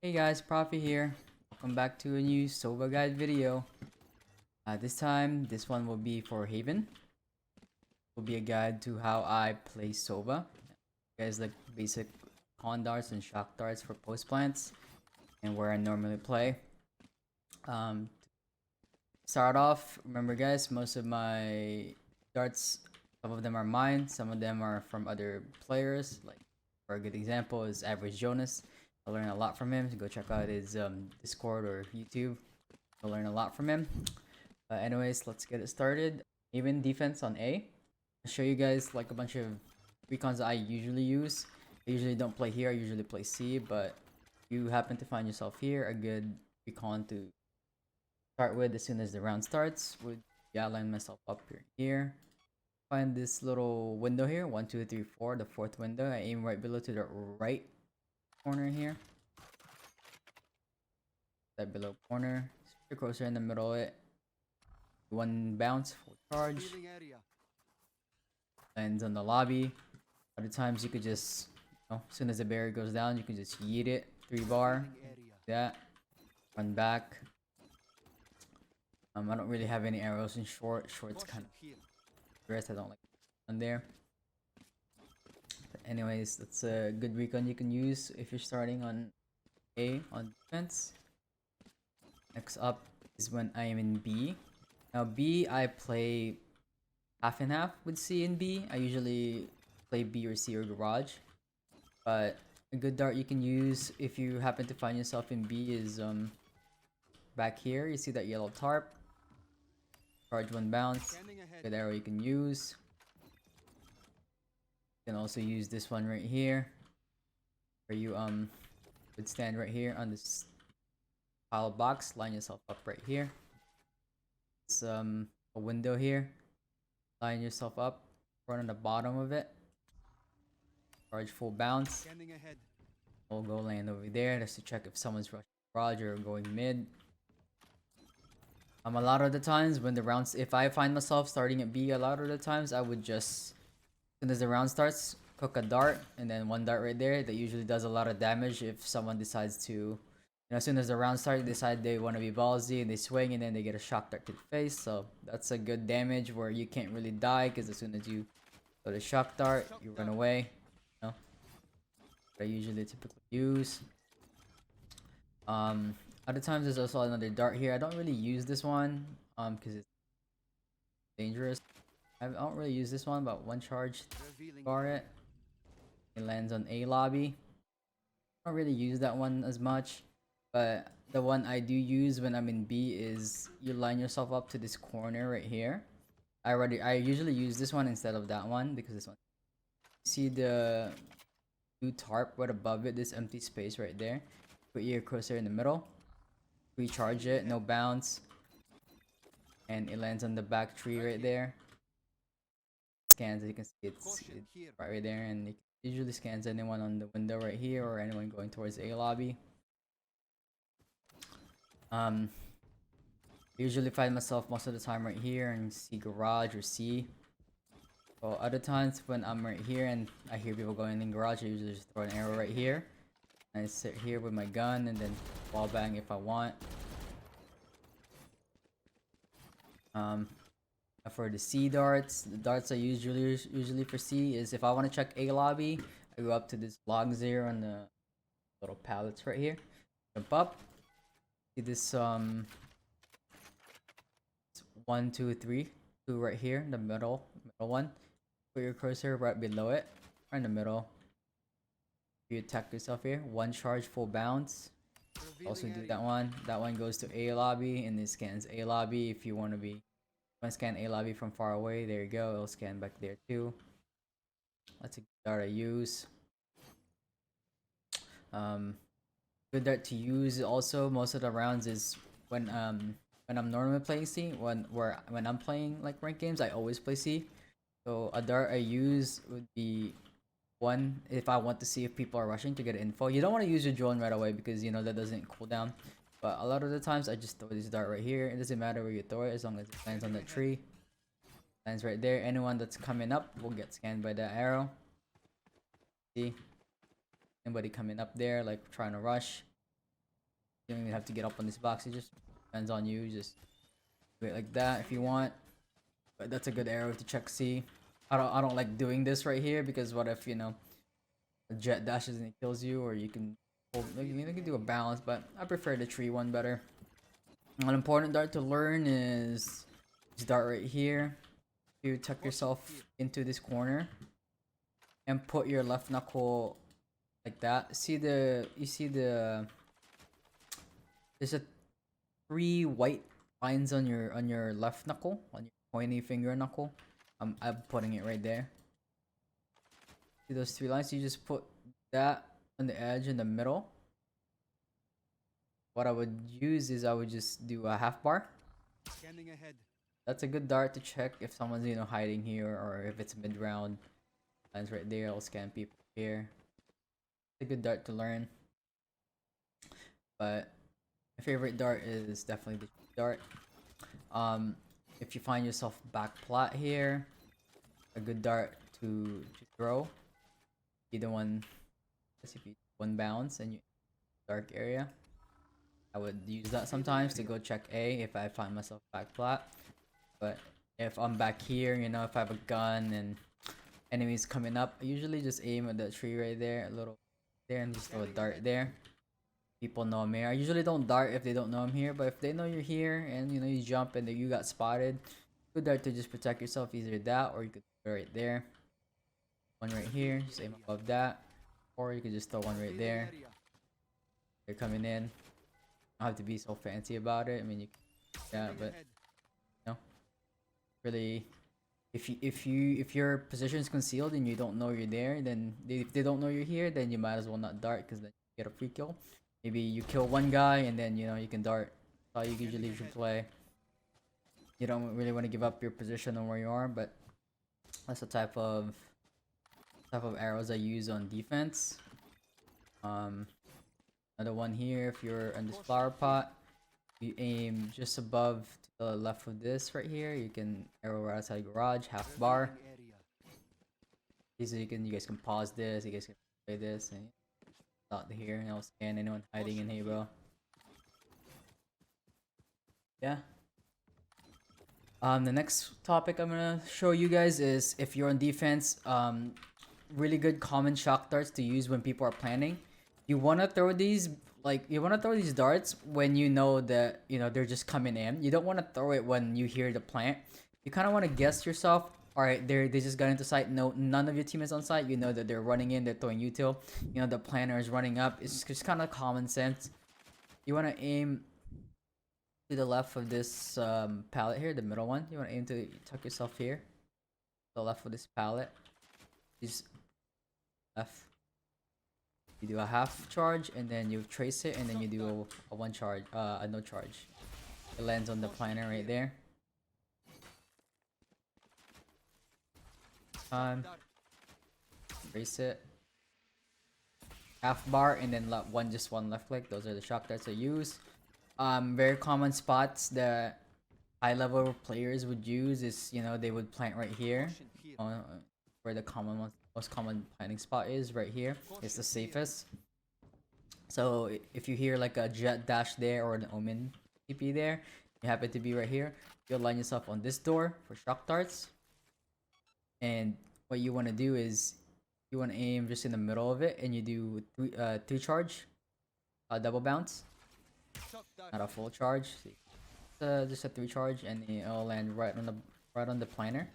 Hey guys, Pr0phie here. Welcome back to a new Sova guide video. This time, this one will be for Haven. Will be a guide to how I play Sova. Guys like basic con darts and shock darts for post plants and where I normally play. Start off, remember guys, most of my darts, some of them are mine, some of them are from other players. Like for a good example is Average Jonas. I learned a lot from him. So go check out his Discord or YouTube. I learned a lot from him. Anyways, let's get it started. Even defense on A. I'll show you guys like a bunch of recons that I usually use. I usually don't play here. I usually play C, but if you happen to find yourself here, a good recon to start with as soon as the round starts would line myself up here. Find this little window here, 1, 2, 3, 4, the fourth window. I aim right below to the right corner here. That below corner. Stick your cursor in the middle of it. One bounce, full charge. Lands on the lobby. Other times you could just, as soon as the barrier goes down, you can just yeet it. 3 bar. Like that. Run back. I don't really have any arrows in short. Short's kind of rest. I don't like on there. But anyways, that's a good recon you can use if you're starting on A on defense. Next up is when I am in B. Now B, I play half and half with C and B. I usually play B or C or garage. But a good dart you can use if you happen to find yourself in B is back here. You see that yellow tarp. Charge 1 bounce. Good arrow you can use. You can also use this one right here. Where you would stand right here on this pile box. Line yourself up right here. It's a window here. Line yourself up. Run on the bottom of it. Charge full bounce. We'll go land over there just to check if someone's rushing garage or going mid. A lot of the times when the rounds, if I find myself starting at B, a lot of the times I would just, as soon as the round starts, cook a dart and then 1 dart right there. That usually does a lot of damage if someone decides to, as soon as the round starts, decide they want to be ballsy and they swing and then they get a shock dart to the face. So that's a good damage where you can't really die because as soon as you go to shock dart, you run away. What I usually typically use. Other times there's also another dart here. I don't really use this one because it's dangerous. I don't really use this one, but 1 charge bar it. It lands on A lobby. I don't really use that one as much, but the one I do use when I'm in B is you line yourself up to this corner right here. I usually use this one instead of that one because this one. See the blue tarp right above it, this empty space right there. Put your cursor in the middle. Recharge it, no bounce. And it lands on the back tree right there. Scans, you can see it's right there, and it usually scans anyone on the window right here or anyone going towards A lobby. Usually find myself most of the time right here and C garage or C. So other times when I'm right here and I hear people going in garage, I usually just throw an arrow right here. And I sit here with my gun and then wall bang if I want. For the C darts, the darts I usually for C is if I want to check A lobby, I go up to this log 0 on the little pallets right here. Jump up. See this 1, 2, 3, 2 right here, the middle one. Put your cursor right below it, right in the middle. You attack yourself here. 1 charge, full bounce. Also do that one. That one goes to A lobby and it scans A lobby if you want to be. When scan A lobby from far away, there you go. It'll scan back there too. That's a good dart I use. Good dart to use also most of the rounds is when I'm normally playing C. When I'm playing like ranked games, I always play C. So a dart I use would be 1 if I want to see if people are rushing to get info. You don't want to use your drone right away because that doesn't cool down. But a lot of the times I just throw this dart right here. It doesn't matter where you throw it as long as it lands on that tree. Lands right there. Anyone that's coming up will get scanned by that arrow. See? Anybody coming up there like trying to rush. You don't even have to get up on this box. It just depends on you. Just do it like that if you want. But that's a good arrow to check C. I don't like doing this right here because what if, you know, the jet dashes and it kills you, or you can you can do a balance, but I prefer the tree one better. An important dart to learn is this dart right here. You tuck yourself into this corner and put your left knuckle like that. You see there's a 3 white lines on your left knuckle, on your pointy finger knuckle. I'm putting it right there. See those 3 lines? You just put that on the edge in the middle. What I would use is I would just do a half bar. Scanning ahead. That's a good dart to check if someone's, you know, hiding here, or if it's mid round. Lines right there. I'll scan people here. It's a good dart to learn. But my favorite dart is definitely the dart. If you find yourself back plat here, a good dart to throw. Either one, if you one bounce and you dark area, I would use that sometimes to go check A if I find myself back plat. But if I'm back here, you know, if I have a gun and enemies coming up, I usually just aim at that tree right there, a little there, and just throw a dart there. People know I'm here. I usually don't dart if they don't know I'm here, but if they know you're here and, you know, you jump and you got spotted, good dart to just protect yourself. Either that, or you could throw right there. One right here, just aim above that, or you could just throw one right there. They're coming in. I don't have to be so fancy about it. I mean, you can, yeah, but you know, really, if your position is concealed and you don't know you're there, then if they don't know you're here, then you might as well not dart, because then you get a free kill. Maybe you kill one guy and then, you know, you can dart. That's how you usually should play. You don't really want to give up your position on where you are, but that's the type of arrows I use on defense. Another one here, if you're in this flower pot, you aim just above to the left of this right here. You can arrow right outside garage, half bar. So you guys can pause this, you guys can play this, and not here, and I'll scan anyone hiding in haybale. Yeah. The next topic I'm gonna show you guys is, if you're on defense, really good common shock darts to use when people are planning. You wanna throw these darts when you know that, you know, they're just coming in. You don't wanna throw it when you hear the plant. You kind of want to guess yourself. All right, they just got into sight. No, none of your team is on site. You know that they're running in. They're throwing util. You know the planner is running up. It's just kind of common sense. You want to aim to the left of this pallet here, the middle one. You want to aim to tuck yourself here, to the left of this pallet. Just left. You do a half charge, and then you trace it, and then you do a one charge, a no charge. It lands on the planner right there. Trace it. Half bar, and then just one left click. Those are the shock darts I use. Very common spots that high level players would use is, you know, they would plant right here, where the most common planting spot is right here. It's the safest. So if you hear like a jet dash there, or an omen TP there, you happen to be right here, you'll line yourself on this door for shock darts. And what you want to do is you want to aim just in the middle of it, and you do three charge, double bounce, not a full charge. Just a 3 charge, and it'll land right on the planner.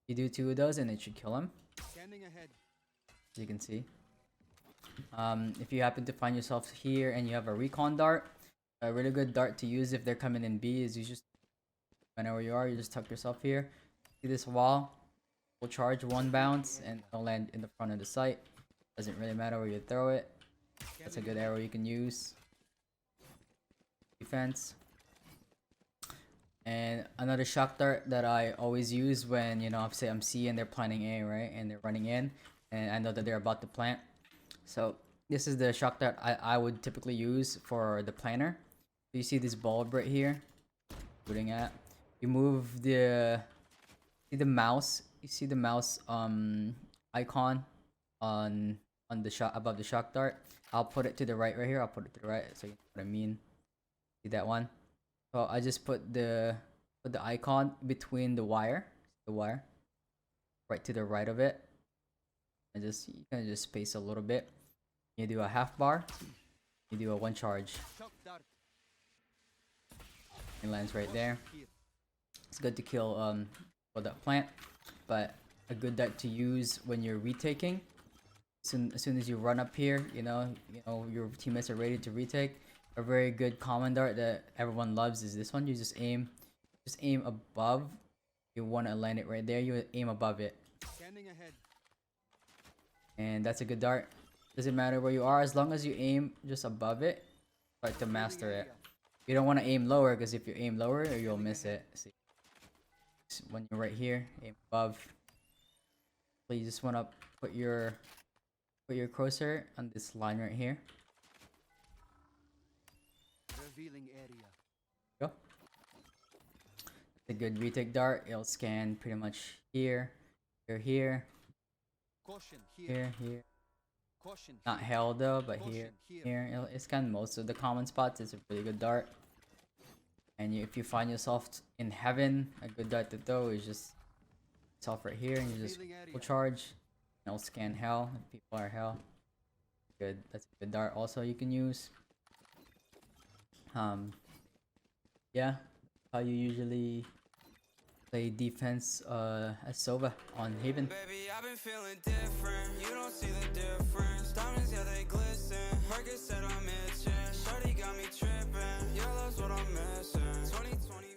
You do 2 of those, and it should kill him. As you can see. If you happen to find yourself here and you have a recon dart, a really good dart to use if they're coming in B is, you just, whenever you are, you just tuck yourself here. See this wall? We'll charge 1 bounce, and it'll land in the front of the site. Doesn't really matter where you throw it. That's a good arrow you can use. Defense. And another shock dart that I always use when, you know, say I'm C and they're planning A, right? And they're running in, and I know that they're about to plant. So this is the shock dart I would typically use for the planner. You see this bulb right here? Shooting at. You move the mouse. You see the mouse icon on the shot above the shock dart. I'll put it to the right right here. I'll put it to the right so you know what I mean. See that one? So I just put the icon between the wire right to the right of it. And just you can just space a little bit. You do a half bar. You do a 1 charge. It lands right there. It's good to kill for that plant, but a good dart to use when you're retaking. As soon as you run up here, you know your teammates are ready to retake. A very good common dart that everyone loves is this one. You just aim above. You want to land it right there. You aim above it, and that's a good dart. Doesn't matter where you are, as long as you aim just above it. Start to master it. You don't want to aim lower, because if you aim lower, you'll miss it. See, when you're right here, aim above. So you just want to put your cursor on this line right here. Revealing area. Go. It's a good retake dart. It'll scan pretty much here, here, Caution here. here. Caution. Not hell though, but here. It'll scan most of the common spots. It's a really good dart. And if you find yourself in heaven, a good dart to throw is just yourself right here, and you just full charge. And it'll scan hell if people are hell. Good. That's a good dart. Also, you can use. Yeah, how you usually play defense as Sova on Haven. Baby, I've been feeling different. You don't see the difference. Diamonds, yeah, they glisten. Marcus said I'm itching. Shorty got me tripping. Your love's what I'm missing. 2020.